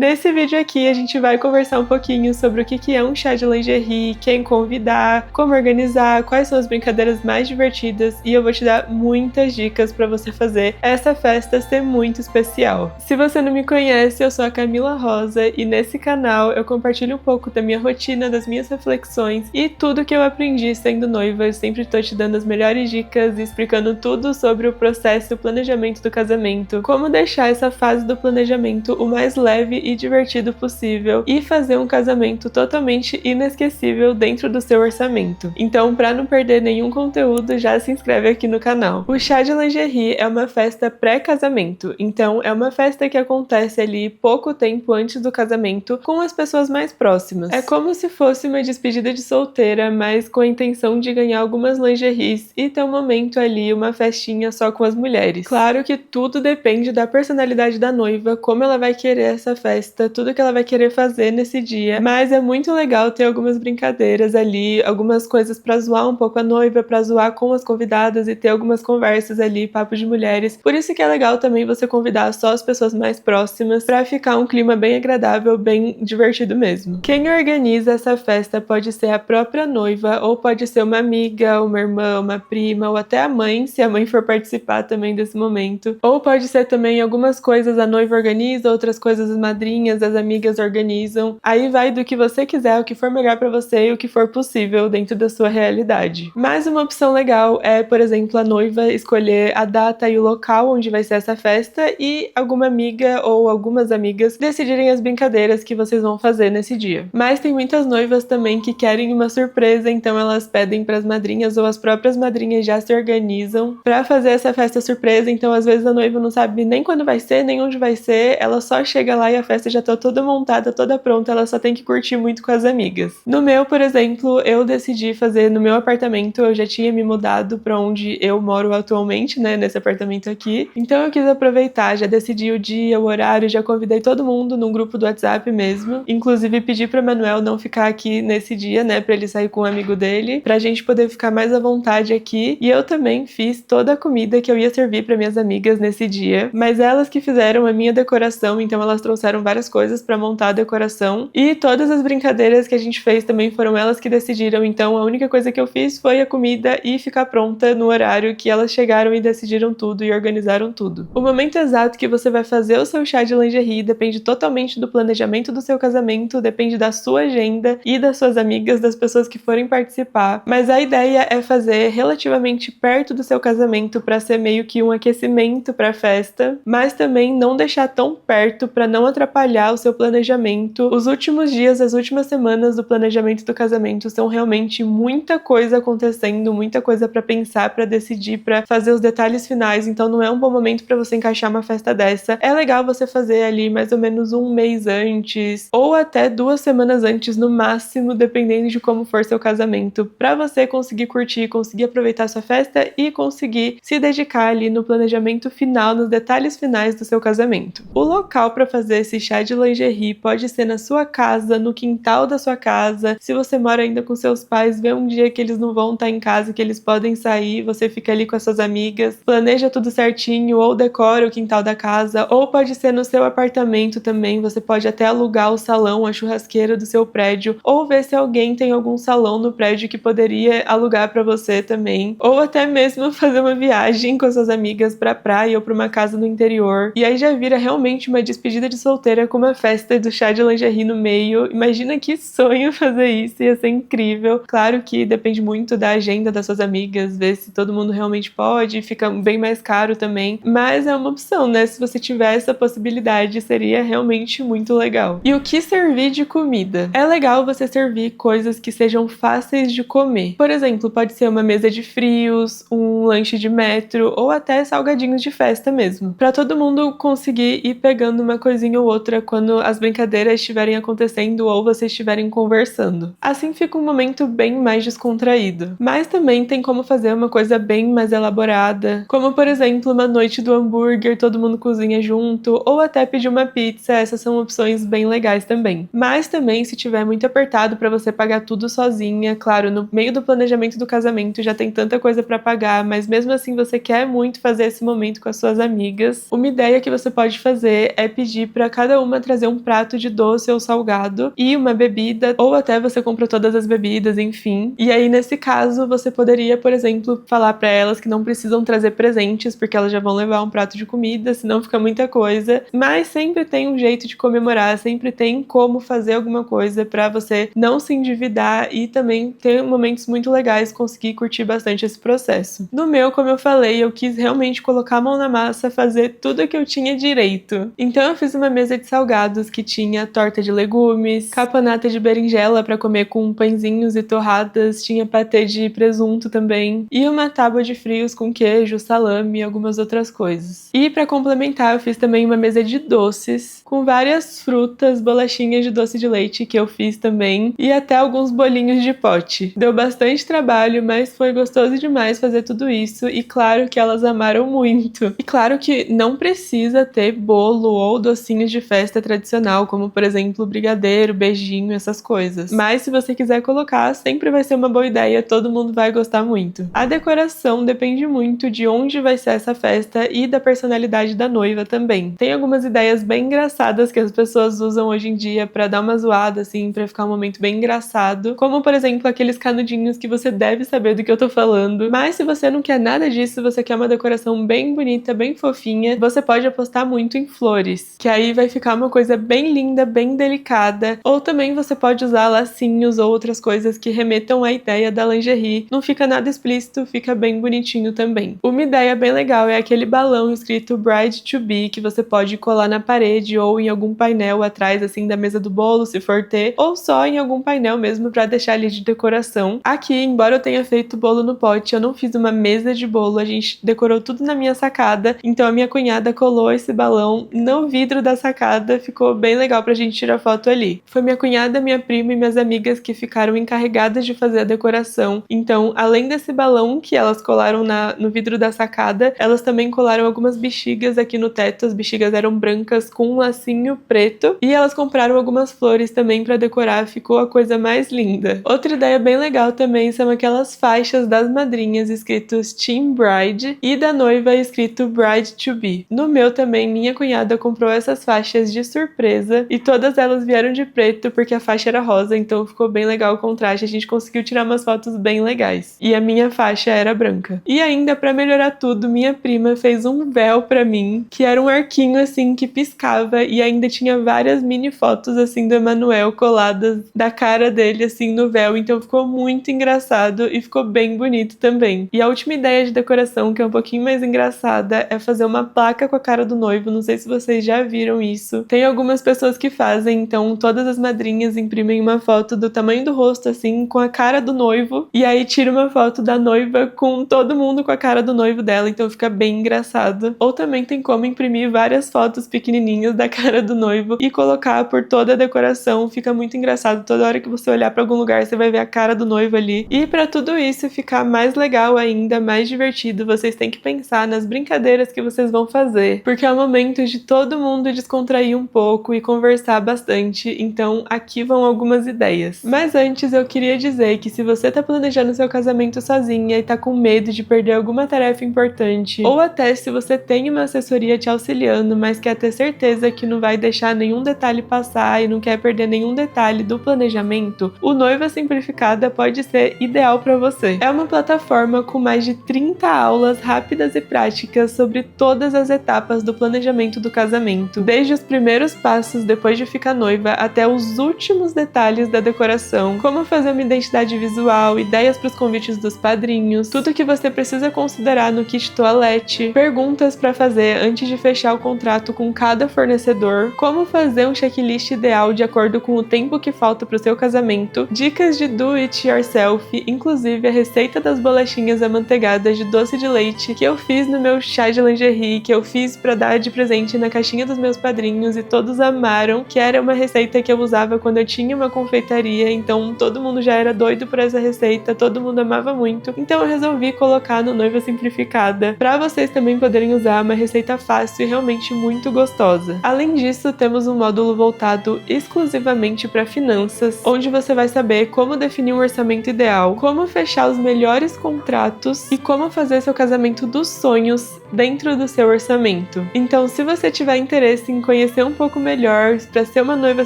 Nesse vídeo aqui a gente vai conversar um pouquinho sobre o que é um chá de lingerie, quem convidar, como organizar, quais são as brincadeiras mais divertidas e eu vou te dar muitas dicas para você fazer essa festa ser muito especial. Se você não me conhece, eu sou a Camila Rosa e nesse canal eu compartilho um pouco da minha rotina, das minhas reflexões e tudo que eu aprendi sendo noiva. Eu sempre tô te dando as melhores dicas e explicando tudo sobre o processo e o planejamento do casamento, como deixar essa fase do planejamento o mais leve e divertido possível e fazer um casamento totalmente inesquecível dentro do seu orçamento. Então, para não perder nenhum conteúdo, já se inscreve aqui no canal. O chá de lingerie é uma festa pré-casamento, então é uma festa que acontece ali pouco tempo antes do casamento com as pessoas mais próximas. É como se fosse uma despedida de solteira, mas com a intenção de ganhar algumas lingeries e ter um momento ali, uma festinha só com as mulheres. Claro que tudo depende da personalidade da noiva, como ela vai querer essa festa, tudo que ela vai querer fazer nesse dia, mas é muito legal ter algumas brincadeiras ali, algumas coisas pra zoar um pouco a noiva, pra zoar com as convidadas e ter algumas conversas ali, papo de mulheres. Por isso que é legal também você convidar só as pessoas mais próximas pra ficar um clima bem agradável, bem divertido mesmo. Quem organiza essa festa pode ser a própria noiva ou pode ser uma amiga, uma irmã, uma prima ou até a mãe, se a mãe for participar também desse momento. Ou pode ser também algumas coisas a noiva organiza, outras coisas as madrinhas, as amigas organizam. Aí vai do que você quiser, o que for melhor pra você e o que for possível dentro da sua realidade. Mas uma opção legal é, por exemplo, a noiva escolher a data e o local onde vai ser essa festa e alguma amiga ou algumas amigas decidirem as brincadeiras que vocês vão fazer nesse dia. Mas tem muitas noivas também que querem uma surpresa, então elas pedem para as madrinhas ou as próprias madrinhas já se organizam para fazer essa festa surpresa. Então às vezes a noiva não sabe nem quando vai ser, nem onde vai ser, ela só chega lá e a festa já tá toda montada, toda pronta, ela só tem que curtir muito com as amigas. No meu, por exemplo, eu decidi fazer no meu apartamento, eu já tinha me mudado para onde eu moro atualmente, né, nesse apartamento aqui. Então eu quis aproveitar, já decidi o dia, o horário, já convidei todo mundo num grupo do WhatsApp mesmo. Inclusive pedi para Manuel não ficar aqui nesse dia, né, para ele sair com um amigo dele, pra gente poder ficar mais à vontade aqui. E eu também fiz toda a comida que eu ia servir para minhas amigas nesse dia, mas elas que fizeram a minha decoração, então elas trouxeram várias coisas para montar a decoração e todas as brincadeiras que a gente fez também foram elas que decidiram. Então a única coisa que eu fiz foi a comida e ficar pronta no horário que elas chegaram e decidiram tudo e organizaram tudo. O momento exato que você vai fazer o seu chá de lingerie depende totalmente do planejamento do seu casamento, depende da sua agenda e das suas amigas, das pessoas que forem participar, mas a ideia é fazer relativamente perto do seu casamento para ser meio que um aquecimento para a festa, mas também não deixar tão perto para não atrapalhar o seu planejamento. Os últimos dias, as últimas semanas do planejamento do casamento são realmente muita coisa acontecendo, muita coisa para pensar, para decidir, para fazer os detalhes finais, então não é um bom momento para você encaixar uma festa dessa. É legal você fazer ali mais ou menos um mês antes ou até 2 semanas antes no máximo, dependendo de como for seu casamento, para você conseguir curtir, conseguir aproveitar sua festa e conseguir se dedicar ali no planejamento final, nos detalhes finais do seu casamento. O local para fazer esse chá de lingerie pode ser na sua casa, no quintal da sua casa. Se você mora ainda com seus pais, vê um dia que eles não vão estar em casa, que eles podem sair, você fica ali com as suas amigas, planeja tudo certinho ou decora o quintal da casa, ou pode ser no seu apartamento também, você pode até alugar o salão, a churrasqueira do seu prédio, ou ver se alguém tem algum salão no prédio que poderia alugar para você também, ou até mesmo fazer uma viagem com suas amigas pra praia ou pra uma casa no interior, e aí já vira realmente uma despedida de solteira com uma festa do chá de lingerie no meio. Imagina que sonho fazer isso, ia ser incrível. Claro que depende muito da agenda das suas amigas, ver se todo mundo realmente pode, fica bem mais caro também, mas é uma opção, né? Se você tiver essa possibilidade, seria realmente muito legal. E o que servir de comida? É legal você servir coisas que sejam fáceis de comer. Por exemplo, pode ser uma mesa de frios, um lanche de metro ou até salgadinhos de festa mesmo, para todo mundo conseguir ir pegando uma coisinha ou outra quando as brincadeiras estiverem acontecendo ou vocês estiverem conversando. Assim fica um momento bem mais descontraído. Mas também tem como fazer uma coisa bem mais elaborada, como por exemplo uma noite do hambúrguer, todo mundo cozinha junto, ou até pedir uma pizza. Essas são opções bem legais também. Mas também, se tiver muito apertado para você pagar tudo sozinha, claro, no meio do planejamento do casamento já tem tanta coisa para pagar, mas mesmo assim você quer muito fazer esse momento com as suas amigas, uma ideia que você pode fazer é pedir para cada cada uma trazer um prato de doce ou salgado e uma bebida, ou até você compra todas as bebidas, enfim. E aí, nesse caso, você poderia, por exemplo, falar pra elas que não precisam trazer presentes, porque elas já vão levar um prato de comida, senão fica muita coisa. Mas sempre tem um jeito de comemorar, sempre tem como fazer alguma coisa pra você não se endividar e também ter momentos muito legais, conseguir curtir bastante esse processo. No meu, como eu falei, eu quis realmente colocar a mão na massa, fazer tudo que eu tinha direito. Então eu fiz uma mesa de salgados que tinha torta de legumes, caponata de berinjela para comer com pãezinhos e torradas, tinha patê de presunto também, e uma tábua de frios com queijo, salame e algumas outras coisas. E para complementar, eu fiz também uma mesa de doces, com várias frutas, bolachinhas de doce de leite que eu fiz também, e até alguns bolinhos de pote. Deu bastante trabalho, mas foi gostoso demais fazer tudo isso, e claro que elas amaram muito. E claro que não precisa ter bolo ou docinhos de festa tradicional, como por exemplo brigadeiro, beijinho, essas coisas. Mas se você quiser colocar, sempre vai ser uma boa ideia, todo mundo vai gostar muito. A decoração depende muito de onde vai ser essa festa e da personalidade da noiva também. Tem algumas ideias bem engraçadas que as pessoas usam hoje em dia pra dar uma zoada, assim, pra ficar um momento bem engraçado, como por exemplo aqueles canudinhos que você deve saber do que eu tô falando. Mas se você não quer nada disso, você quer uma decoração bem bonita, bem fofinha, você pode apostar muito em flores, que aí vai ficar uma coisa bem linda, bem delicada. Ou também você pode usar lacinhos ou outras coisas que remetam à ideia da lingerie. Não fica nada explícito, fica bem bonitinho também. Uma ideia bem legal é aquele balão escrito Bride to Be, que você pode colar na parede ou em algum painel atrás, assim, da mesa do bolo, se for ter, ou só em algum painel mesmo pra deixar ali de decoração. Aqui, embora eu tenha feito bolo no pote, eu não fiz uma mesa de bolo, a gente decorou tudo na minha sacada, então a minha cunhada colou esse balão no vidro da sacada, ficou bem legal pra gente tirar foto ali. Foi minha cunhada, minha prima e minhas amigas que ficaram encarregadas de fazer a decoração, então além desse balão que elas colaram no vidro da sacada, elas também colaram algumas bexigas aqui no teto, as bexigas eram brancas com um lacinho preto, e elas compraram algumas flores também pra decorar, ficou a coisa mais linda. Outra ideia bem legal também são aquelas faixas das madrinhas escritos Team Bride e da noiva escrito Bride to Be. No meu também, minha cunhada comprou essas faixas de surpresa e todas elas vieram de preto porque a faixa era rosa, então ficou bem legal o contraste, a gente conseguiu tirar umas fotos bem legais. E a minha faixa era branca. E ainda pra melhorar tudo, minha prima fez um véu pra mim, que era um arquinho assim que piscava e ainda tinha várias mini fotos assim do Emanuel coladas da cara dele assim no véu, então ficou muito engraçado e ficou bem bonito também. E a última ideia de decoração, que é um pouquinho mais engraçada, é fazer uma placa com a cara do noivo, não sei se vocês já viram isso. Tem algumas pessoas que fazem, então todas as madrinhas imprimem uma foto do tamanho do rosto assim, com a cara do noivo, e aí tira uma foto da noiva com todo mundo com a cara do noivo dela, então fica bem engraçado. Ou também tem como imprimir várias fotos pequenininhas da cara do noivo e colocar por toda a decoração, fica muito engraçado, toda hora que você olhar pra algum lugar você vai ver a cara do noivo ali. E pra tudo isso ficar mais legal ainda, mais divertido, vocês têm que pensar nas brincadeiras que vocês vão fazer, porque é o momento de todo mundo descontrair um pouco e conversar bastante, então aqui vão algumas ideias. Mas antes eu queria dizer que se você tá planejando seu casamento sozinha e tá com medo de perder alguma tarefa importante, ou até se você tem uma assessoria te auxiliando, mas quer ter certeza que não vai deixar nenhum detalhe passar e não quer perder nenhum detalhe do planejamento, o Noiva Simplificada pode ser ideal para você. É uma plataforma com mais de 30 aulas rápidas e práticas sobre todas as etapas do planejamento do casamento, desde os primeiros passos depois de ficar noiva até os últimos detalhes da decoração, como fazer uma identidade visual, ideias para os convites dos padrinhos, tudo que você precisa considerar no kit toalete, perguntas para fazer antes de fechar o contrato com cada fornecedor, como fazer um checklist ideal de acordo com o tempo que falta para o seu casamento, dicas de do it yourself, inclusive a receita das bolachinhas amanteigadas de doce de leite que eu fiz no meu chá de lingerie, que eu fiz para dar de presente na caixinha dos meus padrinhos e todos amaram, que era uma receita que eu usava quando eu tinha uma confeitaria, então todo mundo já era doido por essa receita, todo mundo amava muito, então eu resolvi colocar no Noiva Simplificada, para vocês também poderem usar uma receita fácil e realmente muito gostosa. Além disso, temos um módulo voltado exclusivamente para finanças, onde você vai saber como definir um orçamento ideal, como fechar os melhores contratos e como fazer seu casamento dos sonhos dentro do seu orçamento. Então, se você tiver interesse em conhecer um pouco melhor, para ser uma noiva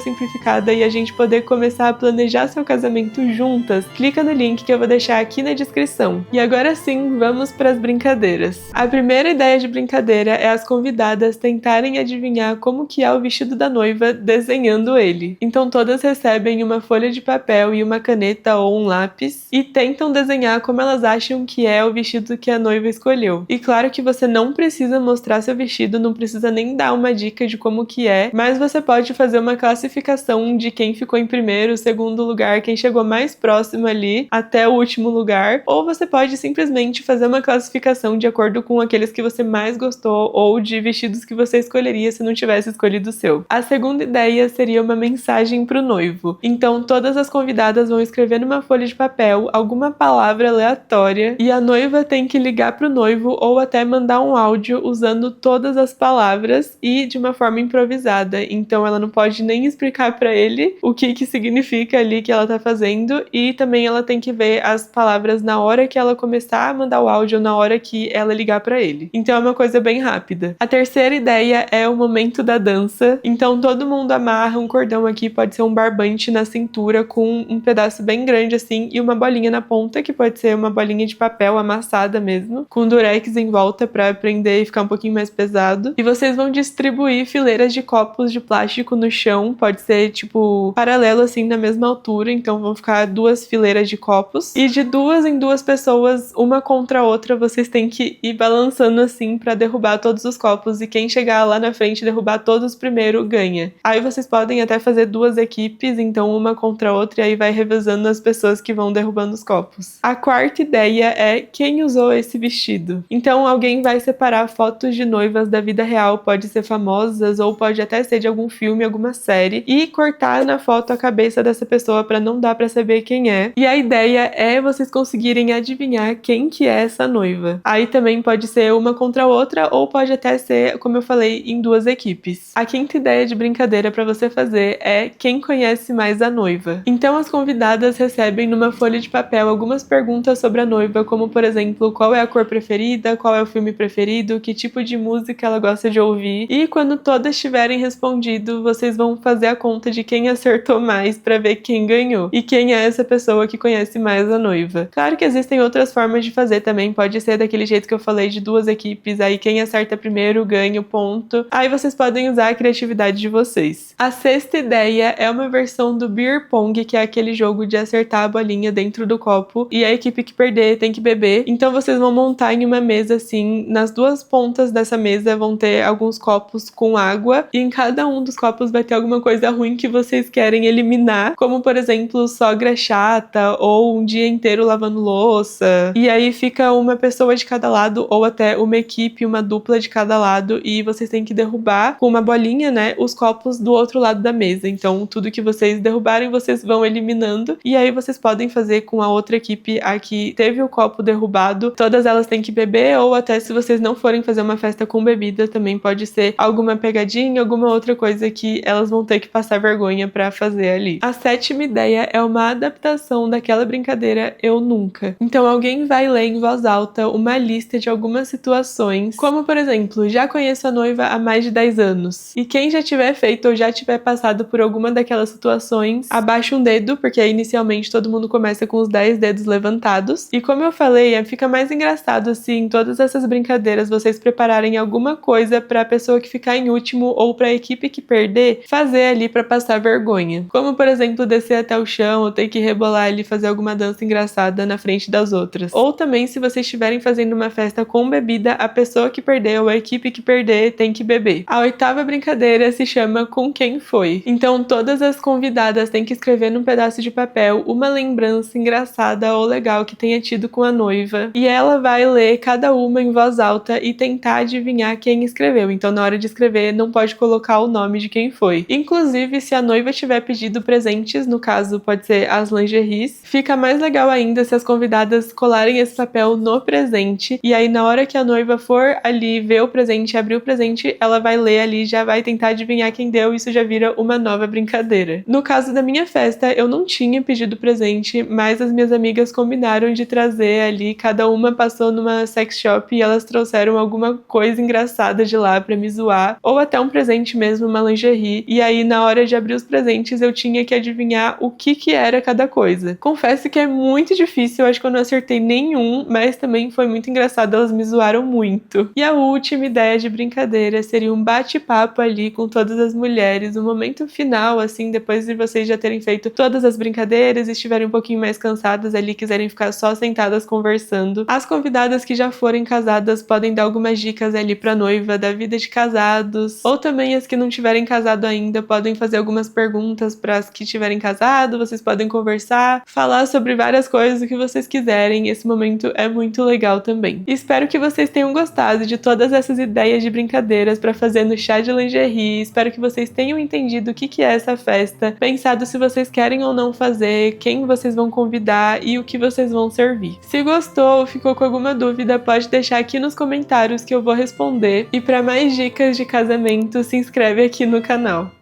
simplificada e a gente poder começar a planejar seu casamento juntas, clica no link que eu vou deixar aqui na descrição. E agora sim, vamos para as brincadeiras. A primeira ideia de brincadeira é as convidadas tentarem adivinhar como que é o vestido da noiva desenhando ele. Então todas recebem uma folha de papel e uma caneta ou um lápis e tentam desenhar como elas acham que é o vestido que a noiva escolheu. E claro que você não precisa mostrar seu vestido, não precisa nem dar uma dica de como que é, mas você pode fazer uma classificação de quem ficou em primeiro, segundo lugar, quem chegou mais próximo ali até o último lugar, ou você pode simplesmente fazer uma classificação de acordo com aqueles que você mais gostou ou de vestidos que você escolheria se não tivesse escolhido o seu. A segunda ideia seria uma mensagem para o noivo. Então todas as convidadas vão escrever numa folha de papel alguma palavra aleatória e a noiva tem que ligar para o noivo ou até mandar um áudio usando todas as palavras e de uma forma improvisada. Então ela não pode nem explicar para ele o que significa ali que ela tá fazendo e também ela tem que ver as palavras na hora que ela começar a mandar o áudio ou na hora que ela ligar para ele. Então é uma coisa bem rápida. A terceira ideia é o momento da dança. Então todo mundo amarra um cordão aqui, pode ser um barbante na cintura com um pedaço bem grande assim e uma bolinha na ponta, que pode ser uma bolinha de papel amassada mesmo, com durex em volta para prender e ficar um pouquinho mais pesado. E vocês vão distribuir fileiras de copos de plástico no chão, pode ser tipo paralelo assim na mesma altura, então vão ficar duas fileiras de copos e de duas em duas pessoas, uma contra a outra, vocês têm que ir balançando assim para derrubar todos os copos e quem chegar lá na frente e derrubar todos primeiro ganha. Aí vocês podem até fazer duas equipes, então uma contra a outra, e aí vai revezando as pessoas que vão derrubando os copos. A quarta ideia é quem usou esse vestido. Então alguém vai separar fotos de noivas da vida real, pode ser famosas ou pode até ser de algum filme, alguma série, e cortar na foto a cabeça dessa pessoa para não dar para saber quem é. E a ideia é vocês conseguirem adivinhar quem que é essa noiva. Aí também pode ser uma contra a outra ou pode até ser, como eu falei, em duas equipes. A quinta ideia de brincadeira para você fazer é quem conhece mais a noiva. Então as convidadas recebem numa folha de papel algumas perguntas sobre a noiva, como por exemplo, qual é a cor preferida, qual é o filme preferido, que tipo de música ela gosta de ouvir. E quando todas tiverem respondido, vocês vão fazer a conta de quem acertou mais para ver quem ganhou e quem é essa pessoa que conhece mais a noiva. Claro que existem outras formas de fazer também, pode ser daquele jeito que eu falei de duas equipes, aí quem acerta primeiro ganha o ponto. Aí vocês podem usar a criatividade de vocês. A sexta ideia é uma versão do Beer Pong, que é aquele jogo de acertar a bolinha dentro do copo e a equipe que perder tem que beber. Então vocês vão montar em uma mesa assim, nas duas pontas dessa mesa vão ter alguns copos com água e em cada um dos copos vai ter alguma coisa ruim que vocês querem eliminar, como por exemplo, sogra chata ou um dia inteiro lavando louça. E aí fica uma pessoa de cada lado ou até uma equipe, uma dupla de cada lado e vocês têm que derrubar com uma bolinha, né, os copos do outro lado da mesa. Então tudo que vocês derrubarem, vocês vão eliminando e aí vocês podem fazer com a outra equipe a que teve o copo derrubado, todas elas têm que beber ou até se vocês não forem fazer uma festa com bebida, também pode ser alguma pegadinha, alguma outra coisa que elas vão ter que passar vergonha pra fazer ali. A sétima ideia é uma adaptação daquela brincadeira Eu Nunca. Então alguém vai ler em voz alta uma lista de algumas situações, como por exemplo, já conheço a noiva há mais de 10 anos. E quem já tiver feito ou já tiver passado por alguma daquelas situações, abaixa um dedo, porque aí inicialmente todo mundo começa com os 10 dedos levantados. E como eu falei, fica mais engraçado se em todas essas brincadeiras vocês prepararem alguma coisa pra pessoa que ficar em último ou pra equipe que perder fazer ali pra passar vergonha. Como por exemplo, descer até o chão ou ter que rebolar ali, fazer alguma dança engraçada na frente das outras. Ou também se vocês estiverem fazendo uma festa com bebida, a pessoa que perder ou a equipe que perder tem que beber. A oitava brincadeira se chama Com Quem Foi. Então todas as convidadas têm que escrever num pedaço de papel uma lembrança engraçada ou legal que tenha tido com a noiva e ela vai ler cada uma em voz alta e tentar adivinhar quem escreveu. Então na hora de escrever não pode colocar o nome de quem foi. Inclusive se a noiva tiver pedido presentes, no caso pode ser as lingeries, fica mais legal ainda se as convidadas colarem esse papel no presente e aí na hora que a noiva for ali ver o presente, abrir o presente, ela vai ler ali, já vai tentar adivinhar quem deu, isso já vira uma nova brincadeira. No caso da minha festa, eu não tinha pedido presente, mas as minhas amigas combinaram de trazer ali, cada uma passou numa sex shop e elas trouxeram alguma coisa engraçada de lá pra me zoar, ou até até um presente mesmo, uma lingerie, e aí na hora de abrir os presentes eu tinha que adivinhar o que era cada coisa. Confesso que é muito difícil, eu acho que eu não acertei nenhum, mas também foi muito engraçado, elas me zoaram muito. E a última ideia de brincadeira seria um bate-papo ali com todas as mulheres, um momento final, assim, depois de vocês já terem feito todas as brincadeiras, estiverem um pouquinho mais cansadas ali, quiserem ficar só sentadas conversando. As convidadas que já forem casadas podem dar algumas dicas ali pra noiva da vida de casados, ou também as que não tiverem casado ainda podem fazer algumas perguntas para as que tiverem casado, vocês podem conversar, falar sobre várias coisas, o que vocês quiserem. Esse momento é muito legal também. Espero que vocês tenham gostado de todas essas ideias de brincadeiras para fazer no chá de lingerie. Espero que vocês tenham entendido o que é essa festa, pensado se vocês querem ou não fazer, quem vocês vão convidar e o que vocês vão servir. Se gostou ou ficou com alguma dúvida, pode deixar aqui nos comentários que eu vou responder. E para mais dicas de casamento, se inscreve aqui no canal.